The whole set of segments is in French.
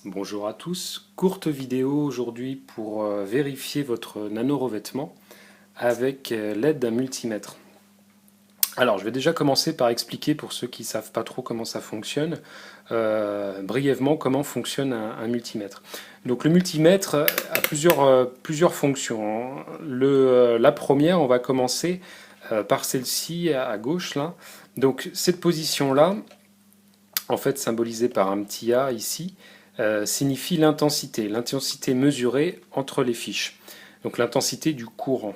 Bonjour à tous, courte vidéo aujourd'hui pour vérifier votre nano-revêtement avec l'aide d'un multimètre. Alors je vais déjà commencer par expliquer pour ceux qui ne savent pas trop comment ça fonctionne, brièvement comment fonctionne un multimètre. Donc le multimètre a plusieurs fonctions. La première, on va commencer par celle-ci à gauche là. Donc cette position-là, en fait symbolisée par un petit A ici, signifie l'intensité mesurée entre les fiches. Donc l'intensité du courant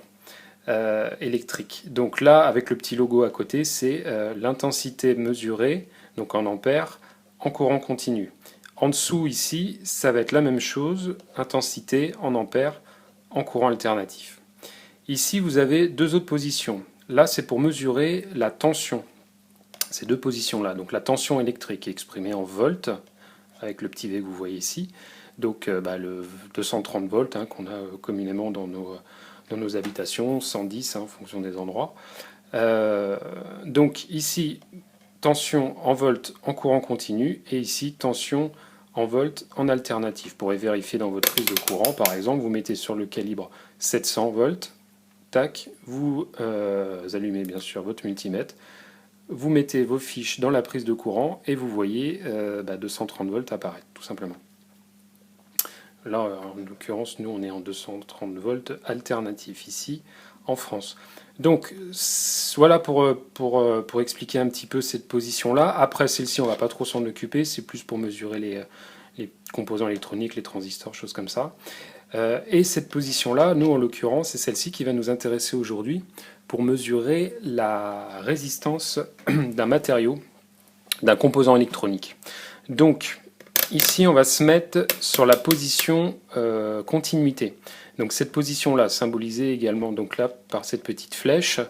électrique. Donc là, avec le petit logo à côté, c'est l'intensité mesurée, donc en ampères, en courant continu. En dessous, ici, ça va être la même chose, intensité en ampères, en courant alternatif. Ici, vous avez deux autres positions. Là, c'est pour mesurer la tension. Ces deux positions-là, donc la tension électrique est exprimée en volts, avec le petit V que vous voyez ici, donc le 230 volts qu'on a communément dans nos habitations, 110 en fonction des endroits. Donc ici, tension en volts en courant continu, et ici, tension en volts en alternatif. Pour vérifier dans votre prise de courant, par exemple, vous mettez sur le calibre 700 volts, tac, vous allumez bien sûr votre multimètre, vous mettez vos fiches dans la prise de courant et vous voyez 230 volts apparaître, tout simplement. Là, en l'occurrence, nous, on est en 230 volts alternatif ici, en France. Donc, voilà pour expliquer un petit peu cette position-là. Après, celle-ci, on ne va pas trop s'en occuper, c'est plus pour mesurer les composants électroniques, les transistors, choses comme ça. Et cette position-là, nous, en l'occurrence, c'est celle-ci qui va nous intéresser aujourd'hui pour mesurer la résistance d'un matériau, d'un composant électronique. Donc, ici, on va se mettre sur la position continuité. Donc, cette position-là, symbolisée également donc là, par cette petite flèche,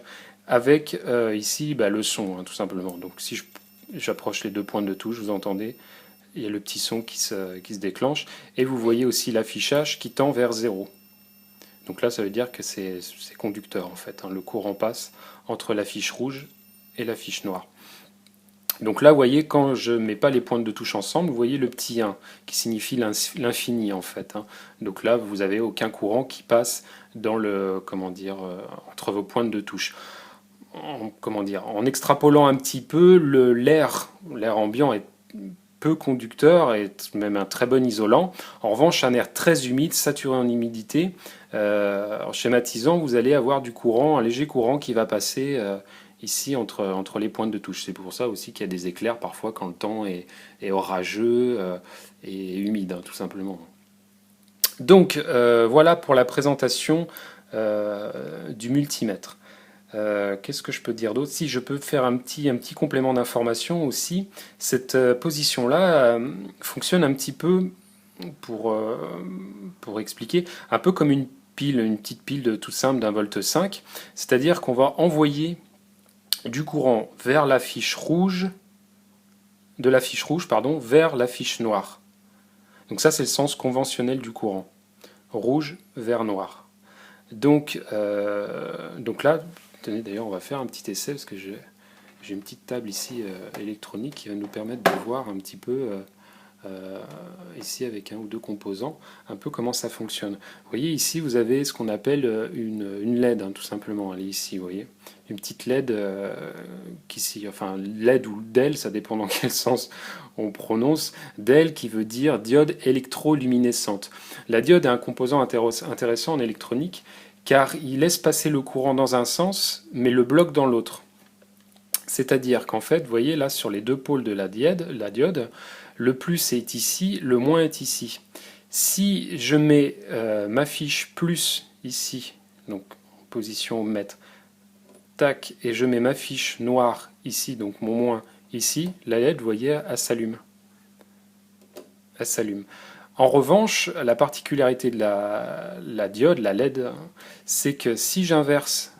avec ici le son, tout simplement. Donc, si j'approche les deux pointes de touche, vous entendez, il y a le petit son qui se déclenche, et vous voyez aussi l'affichage qui tend vers 0. Donc là, ça veut dire que c'est conducteur, en fait. Le courant passe entre la fiche rouge et la fiche noire. Donc là, vous voyez, quand je ne mets pas les pointes de touche ensemble, vous voyez le petit 1, qui signifie l'infini, en fait. Donc là, vous n'avez aucun courant qui passe dans entre vos pointes de touche. En extrapolant un petit peu, l'air ambiant est peu conducteur et même un très bon isolant. En revanche, un air très humide, saturé en humidité. En schématisant, vous allez avoir du courant, un léger courant qui va passer ici entre les pointes de touche. C'est pour ça aussi qu'il y a des éclairs parfois quand le temps est orageux et humide, tout simplement. Donc voilà pour la présentation du multimètre. Qu'est-ce que je peux dire d'autre? Si je peux faire un petit complément d'information aussi, cette position-là fonctionne un petit peu pour expliquer, un peu comme une petite pile toute simple d'un volt 5, c'est-à-dire qu'on va envoyer du courant vers la fiche rouge, de la fiche rouge, pardon, vers la fiche noire. Donc ça, c'est le sens conventionnel du courant. Rouge vers noir. Donc là, tenez, d'ailleurs, on va faire un petit essai parce que j'ai une petite table ici électronique qui va nous permettre de voir un petit peu ici avec un ou deux composants, un peu comment ça fonctionne. Vous voyez ici, vous avez ce qu'on appelle une LED, tout simplement. Elle est ici, vous voyez, une petite LED enfin LED ou DEL, ça dépend dans quel sens on prononce. DEL qui veut dire diode électroluminescente. La diode est un composant intéressant en électronique car il laisse passer le courant dans un sens, mais le bloque dans l'autre. C'est-à-dire qu'en fait, vous voyez là sur les deux pôles de la diode, le plus est ici, le moins est ici. Si je mets ma fiche plus ici, donc en position mètre, tac, et je mets ma fiche noire ici, donc mon moins ici, la LED, vous voyez, elle s'allume. Elle s'allume. En revanche, la particularité de la diode, la LED, c'est que si j'inverse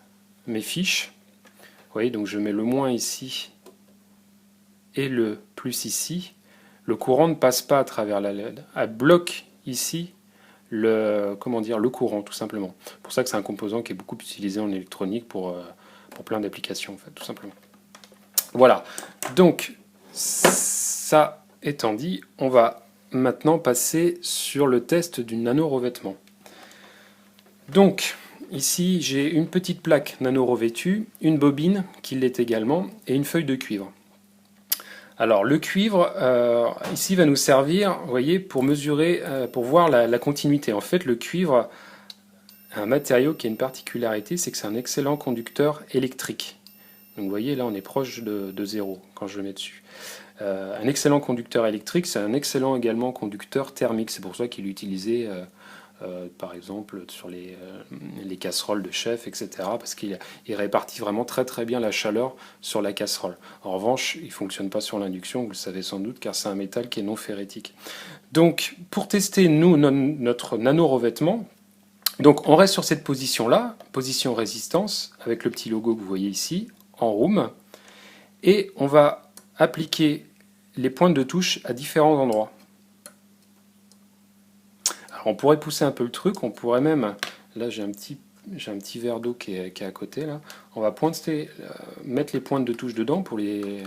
mes fiches, vous voyez, donc je mets le moins ici et le plus ici, le courant ne passe pas à travers la LED. Elle bloque ici le courant, tout simplement. C'est pour ça que c'est un composant qui est beaucoup utilisé en électronique pour plein d'applications, en fait, tout simplement. Voilà. Donc, ça étant dit, on va maintenant passer sur le test du nano-revêtement. Donc, ici, j'ai une petite plaque nano-revêtue, une bobine qui l'est également, et une feuille de cuivre. Alors, le cuivre, ici, va nous servir, vous voyez, pour mesurer, pour voir la continuité. En fait, le cuivre a un matériau qui a une particularité, c'est que c'est un excellent conducteur électrique. Donc, vous voyez, là, on est proche de zéro quand je le mets dessus. Un excellent conducteur électrique, c'est un excellent également conducteur thermique. C'est pour ça qu'il est utilisé, par exemple, sur les casseroles de chef, etc. Parce qu'il répartit vraiment très très bien la chaleur sur la casserole. En revanche, il ne fonctionne pas sur l'induction, vous le savez sans doute, car c'est un métal qui est non ferritique. Donc, pour tester, nous, notre nano-revêtement, donc on reste sur cette position-là, position résistance, avec le petit logo que vous voyez ici, en room, et on va appliquer les pointes de touche à différents endroits. Alors on pourrait pousser un peu le truc, on pourrait même, là j'ai un petit verre d'eau qui est à côté, là. On va mettre les pointes de touche dedans pour les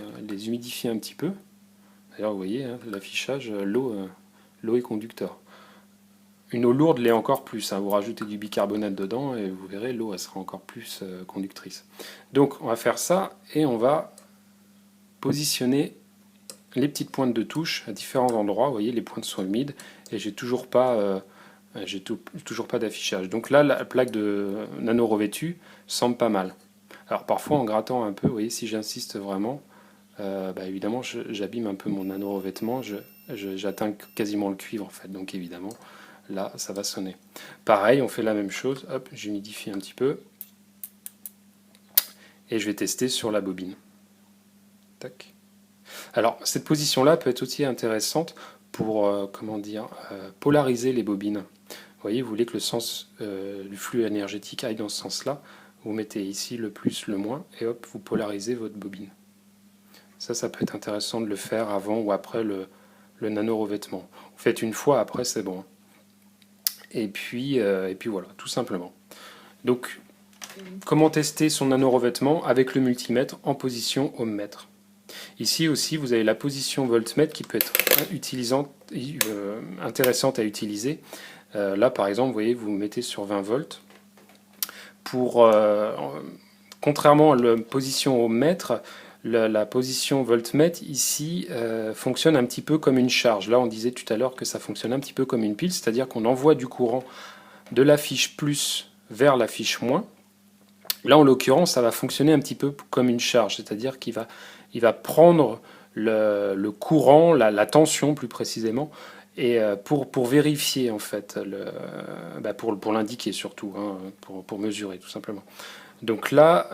humidifier un petit peu. D'ailleurs vous voyez, hein, l'affichage, l'eau est conducteur. Une eau lourde l'est encore plus, hein. Vous rajoutez du bicarbonate dedans et vous verrez, l'eau elle sera encore plus conductrice. Donc on va faire ça et on va positionner les petites pointes de touche à différents endroits. Vous voyez, les pointes sont humides et j'ai toujours pas d'affichage. Donc là, la plaque de nano revêtue semble pas mal. Alors parfois, en grattant un peu, vous voyez, si j'insiste vraiment, évidemment, j'abîme un peu mon nano revêtement. J'atteins quasiment le cuivre en fait. Donc évidemment, là, ça va sonner. Pareil, on fait la même chose. Hop, j'humidifie un petit peu et je vais tester sur la bobine. Tac. Alors, cette position-là peut être aussi intéressante pour polariser les bobines. Vous voyez, vous voulez que le sens du flux énergétique aille dans ce sens-là. Vous mettez ici le plus, le moins, et hop, vous polarisez votre bobine. Ça peut être intéressant de le faire avant ou après le nano-revêtement. Vous faites une fois, après c'est bon. Et puis voilà, tout simplement. Donc, comment tester son nano-revêtement avec le multimètre en position ohmmètre. Ici aussi, vous avez la position voltmètre qui peut être intéressante à utiliser. Là, par exemple, vous voyez, vous mettez sur 20 volts. Contrairement à la position ohmmètre, la position voltmètre ici fonctionne un petit peu comme une charge. Là, on disait tout à l'heure que ça fonctionne un petit peu comme une pile, c'est-à-dire qu'on envoie du courant de la fiche plus vers la fiche moins. Là, en l'occurrence, ça va fonctionner un petit peu comme une charge, c'est-à-dire qu'il va prendre le courant, la tension plus précisément, et pour vérifier en fait, pour l'indiquer surtout, hein, pour mesurer tout simplement. Donc là,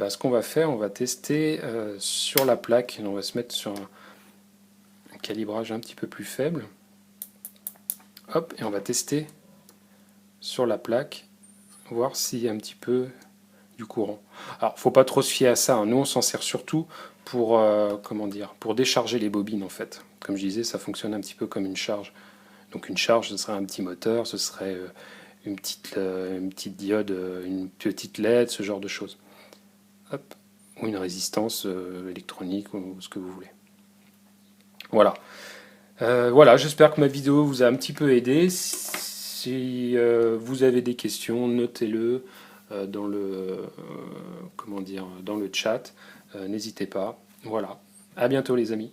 ce qu'on va faire, on va tester sur la plaque, on va se mettre sur un calibrage un petit peu plus faible. Hop, et on va tester sur la plaque, voir s'il y a un petit peu du courant. Alors, faut pas trop se fier à ça, hein. Nous, on s'en sert surtout pour, pour décharger les bobines, en fait. Comme je disais, ça fonctionne un petit peu comme une charge. Donc une charge, ce serait un petit moteur, ce serait une petite diode, une petite LED, ce genre de choses. Hop. Ou une résistance électronique, ou ce que vous voulez. Voilà. Voilà, j'espère que ma vidéo vous a un petit peu aidé. Si vous avez des questions, notez-le dans le chat. N'hésitez pas. Voilà. À bientôt les amis.